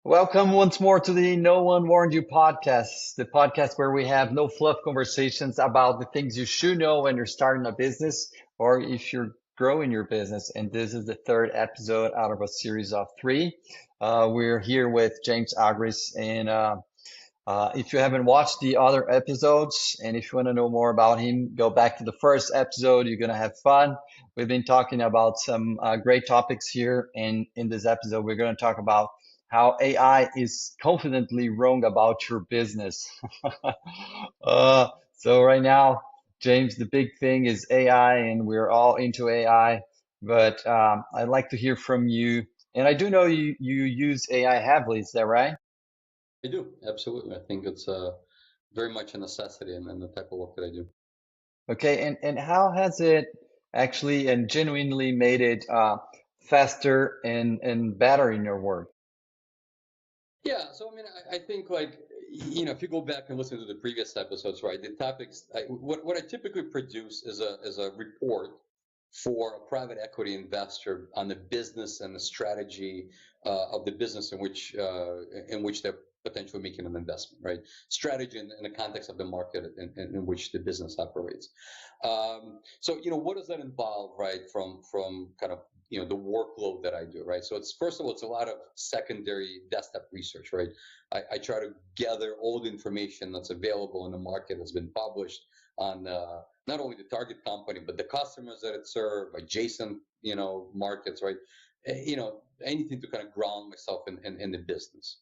Welcome once more to the No One Warned You podcast, the podcast where we have no fluff conversations about the things you should know when you're starting a business or if you're growing your business. And this is the third episode out of a series of three. We're here with James Agris. And if you haven't watched the other episodes and if you want to know more about him, go back to the first episode. You're going to have fun. We've been talking about some great topics here. And in this episode, we're going to talk about how AI is confidently wrong about your business. So right now, James, the big thing is AI, and we're all into AI. But I'd like to hear from you. And I do know you use AI heavily. Is that right? I do, absolutely. I think it's very much a necessity in the type of work that I do. Okay, and how has it actually and genuinely made it faster and better in your work? Yeah, so I mean, I think if you go back and listen to the previous episodes, right, the topics, what I typically produce is a report for a private equity investor on the business and the strategy of the business in which they're potentially making an investment, right? Strategy in the context of the market in which the business operates. So what does that involve, right? From kind of the workload that I do, right? So it's first of all, it's a lot of secondary desktop research, right? I try to gather all the information that's available in the market that's been published on not only the target company but the customers that it serves, adjacent markets, right? Anything to kind of ground myself in the business.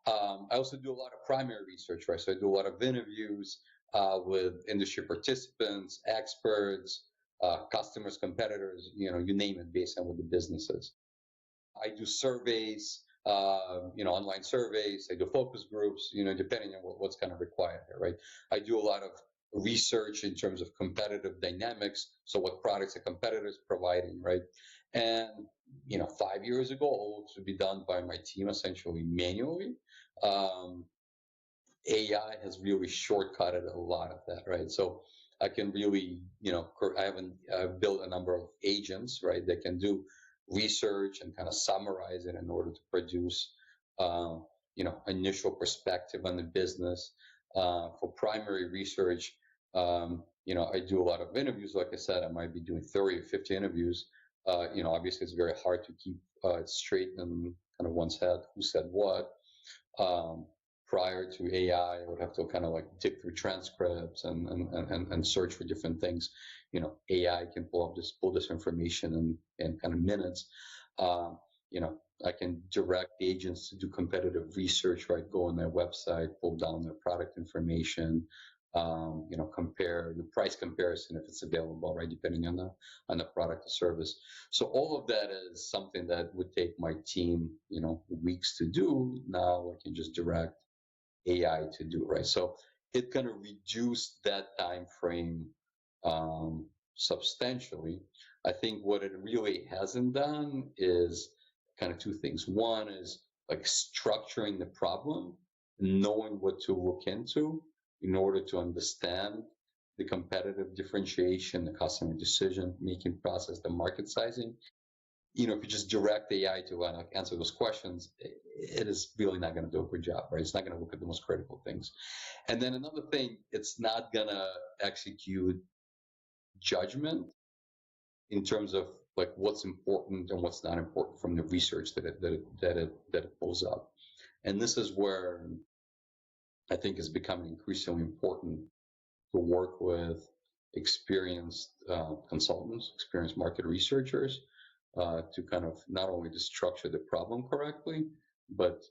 I also do a lot of primary research, right? So I do a lot of interviews with industry participants, experts, customers, competitors, you name it, based on what the business is. I do surveys, online surveys. I do focus groups, depending on what's kind of required here, right? I do a lot of research in terms of competitive dynamics. So what products a competitor is providing, right? And 5 years ago, all to be done by my team essentially manually. Um, AI has really shortcutted a lot of that, right? So I can really, I've built a number of agents, right, that can do research and kind of summarize it in order to produce, initial perspective on the business. For primary research, I do a lot of interviews. Like I said, I might be doing 30 or 50 interviews. Obviously, it's very hard to keep it straight in kind of one's head who said what. Um, Prior to AI, I would have to kind of like dig through transcripts and search for different things. AI can pull this information in kind of minutes. Um, I can direct agents to do competitive research, right? Go on their website, pull down their product information, compare the price comparison if it's available, right? Depending on the product or service. So all of that is something that would take my team, weeks to do. Now I can just direct AI to do, right? So it's going to reduce that time frame substantially. I think what it really hasn't done is kind of two things. One is like structuring the problem, knowing what to look into in order to understand the competitive differentiation, the customer decision making process, the market sizing. If you just direct AI to answer those questions, it is really not going to do a good job, right? It's not going to look at the most critical things. And then another thing, it's not going to execute judgment in terms of like what's important and what's not important from the research that it pulls up. And this is where I think is becoming increasingly important to work with experienced consultants, experienced market researchers, to kind of not only to structure the problem correctly, but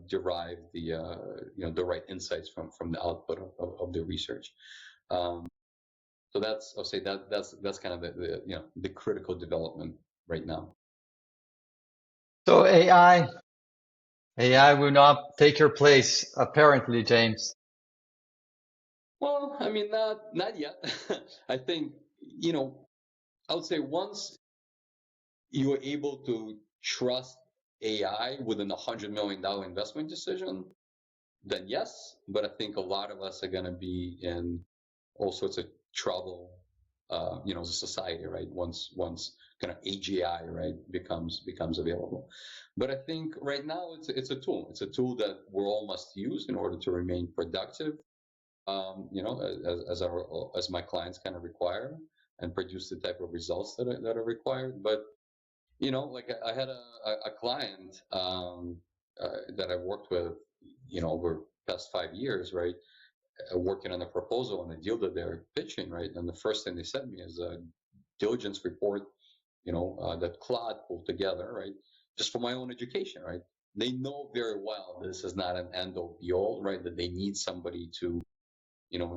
derive the right insights from the output of the research. Um, so I'll say that's kind of the critical development right now. So AI will not take your place, apparently, James. Well, I mean, not yet. I think I would say once you are able to trust AI within $100 million investment decision, then yes. But I think a lot of us are going to be in all sorts of trouble as a society, right? Once kind of AGI, right, becomes available. But I think right now it's a tool. It's a tool that we all must use in order to remain productive. As my clients kind of require and produce the type of results that are required. But like I had a client that I worked with, over the past 5 years, right? Working on a proposal on a deal that they're pitching, right? And the first thing they sent me is a diligence report, that Claude pulled together, right? Just for my own education, right? They know very well this is not an end all be all, right? That they need somebody to,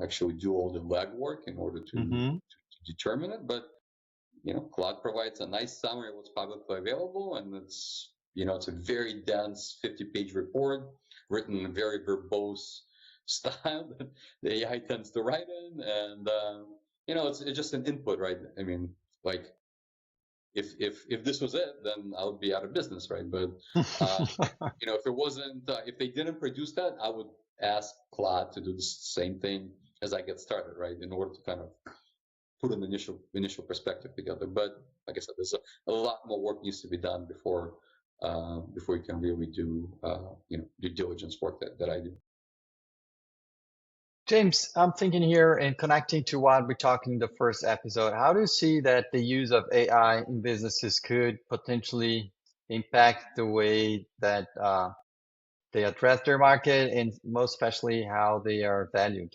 actually do all the legwork in order to determine it. But Claude provides a nice summary of what's publicly available, and it's a very dense 50-page report written in a very verbose style that the AI tends to write in, and it's just an input, right? I mean, like if this was it, then I would be out of business, right? But if it wasn't, if they didn't produce that, I would ask Claude to do the same thing as I get started, right? In order to kind of put an initial perspective together. But like I said, there's a lot more work needs to be done before you can really do due diligence work that I do. James, I'm thinking here and connecting to what we talked in the first episode. How do you see that the use of AI in businesses could potentially impact the way that they address their market and most especially how they are valued?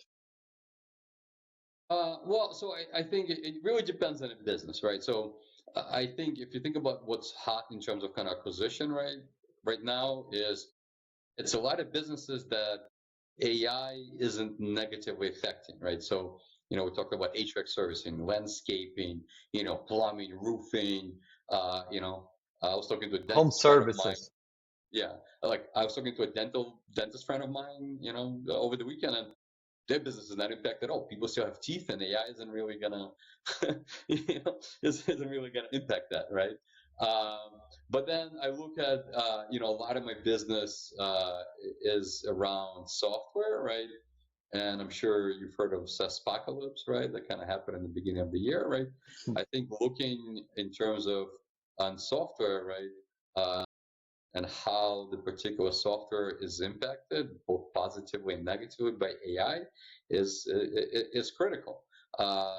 So I think it really depends on the business, right? So I think if you think about what's hot in terms of kind of acquisition, right now is it's a lot of businesses that AI isn't negatively affecting, right? So, we talked about HVAC servicing, landscaping, plumbing, roofing. I was talking to a Home dentist friend of mine. services. Yeah, like I was talking to a dentist friend of mine, over the weekend, and their business is not impacted at all. People still have teeth, and AI isn't really gonna, isn't really gonna impact that, right? But then I look at, a lot of my business is around software, right? And I'm sure you've heard of SaaSpocalypse, right? That kind of happened in the beginning of the year, right? I think looking in terms of on software, right? And how the particular software is impacted, both positively and negatively by AI, is critical. I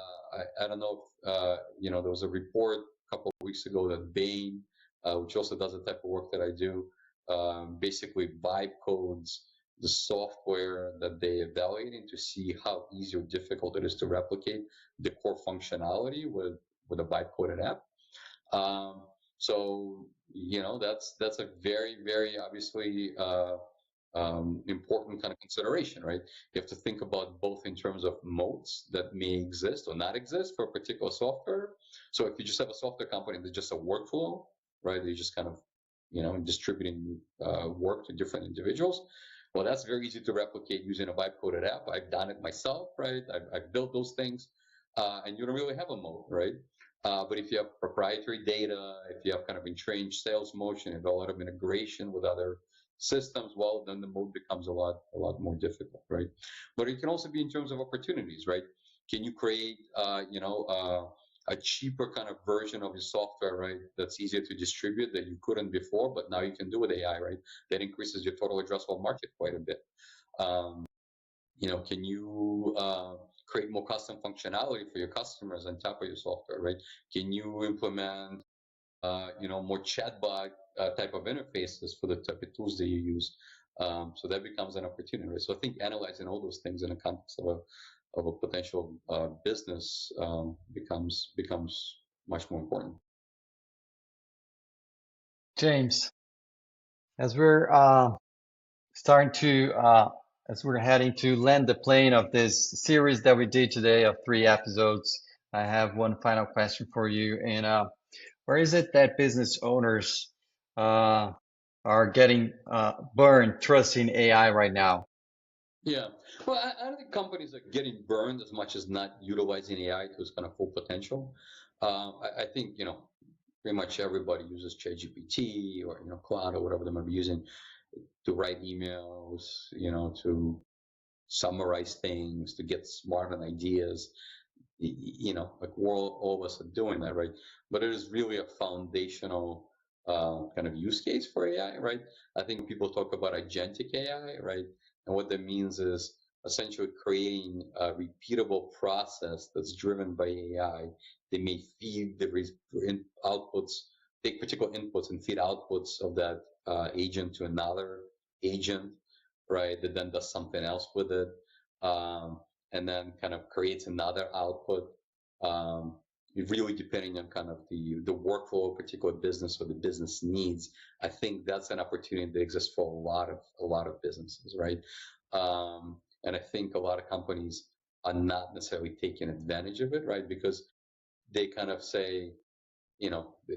don't know if there was a report a couple of weeks ago that Bain, which also does the type of work that I do, basically vibe codes the software that they evaluating to see how easy or difficult it is to replicate the core functionality with a vibe coded app. Um, so that's a very very obviously important kind of consideration, right? You have to think about both in terms of moats that may exist or not exist for a particular software. So if you just have a software company that's just a workflow, right? You're just kind of distributing work to different individuals. Well, that's very easy to replicate using a vibe coded app. I've done it myself, right? I've built those things, and you don't really have a moat, right? But if you have proprietary data, if you have kind of entrenched sales motion, and a lot of integration with other systems, well, then the mode becomes a lot more difficult, right? But it can also be in terms of opportunities, right? Can you create, a cheaper kind of version of your software, right? That's easier to distribute that you couldn't before, but now you can do with AI, right? That increases your total addressable market quite a bit. Can you create more custom functionality for your customers on top of your software, right? Can you implement, more chatbot type of interfaces for the type of tools that you use? So that becomes an opportunity, right? So I think analyzing all those things in the context of a potential business becomes much more important. James, as we're starting to as we're heading to land the plane of this series that we did today of 3 episodes, I have one final question for you. And where is it that business owners uh, are getting burned trusting AI right now? Yeah. Well, I don't think companies are getting burned as much as not utilizing AI to its kind of full potential. I think, pretty much everybody uses ChatGPT or, Claude or whatever they might be using to write emails, to summarize things, to get smart on ideas. like we're all of us are doing that, right? But it is really a foundational kind of use case for AI, right? I think people talk about agentic AI, right? And what that means is essentially creating a repeatable process that's driven by AI. They may feed the outputs, take particular inputs and feed outputs of that agent to another agent, right? That then does something else with it. And then kind of creates another output. Um, really depending on kind of the workflow of a particular business or the business needs. I think that's an opportunity that exists for a lot of businesses, right? And I think a lot of companies are not necessarily taking advantage of it, right? Because they kind of say,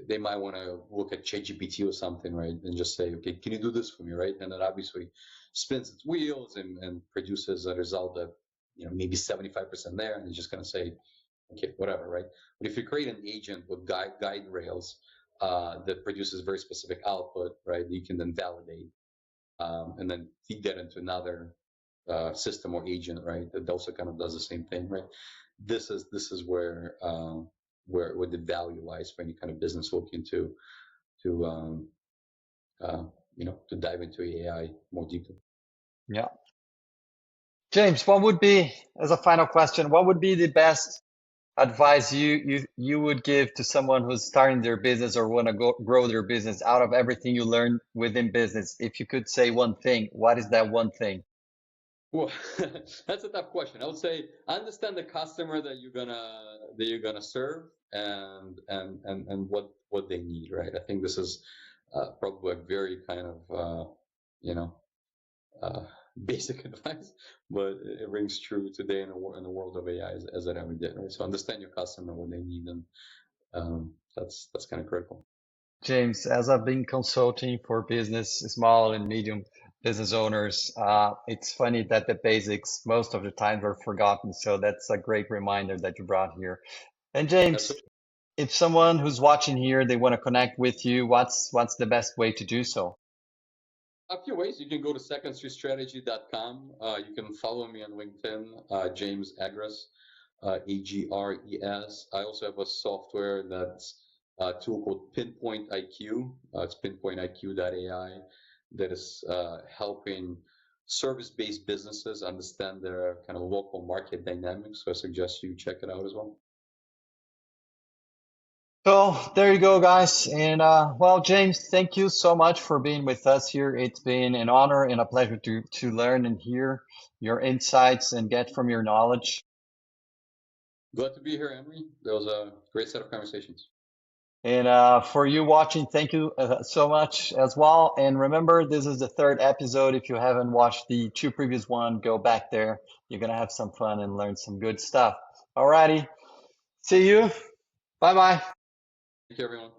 they might want to look at ChatGPT or something, right? And just say, okay, can you do this for me, right? And it obviously spins its wheels and produces a result that, maybe 75% there. And it's just going to say, okay, whatever, right? But if you create an agent with guide rails that produces very specific output, right, you can then validate and then feed that into another system or agent, right, that also kind of does the same thing, right? This is where the value lies for any kind of business looking to uh, to dive into AI more deeply. Yeah. James, what would be, as a final question, what would be the best advice you would give to someone who's starting their business or want to grow their business out of everything you learned within business? If you could say one thing, what is that one thing? Well, that's a tough question. I would say understand the customer that you're gonna serve and what they need, right? I think this is probably a very kind of you know uh, basic advice, but it rings true today in the world of AI as it ever did, right? So understand your customer, what they need, and that's kind of critical. James, as I've been consulting for business, small and medium business owners, it's funny that the basics most of the time are forgotten. So that's a great reminder that you brought here. And James, Absolutely. if someone who's watching here, they want to connect with you, what's the best way to do so? A few ways. You can go to secondstreetstrategy.com. You can follow me on LinkedIn, James Agres, Agres. I also have a software that's a tool called Pinpoint IQ. It's pinpointiq.ai that is helping service-based businesses understand their kind of local market dynamics. So I suggest you check it out as well. So there you go, guys. And well, James, thank you so much for being with us here. It's been an honor and a pleasure to learn and hear your insights and get from your knowledge. Glad to be here, Emery. That was a great set of conversations. And for you watching, thank you so much as well. And remember, this is the third episode. If you haven't watched the two previous one, go back there. You're gonna have some fun and learn some good stuff. Alrighty, see you. Bye bye. Thank you, everyone.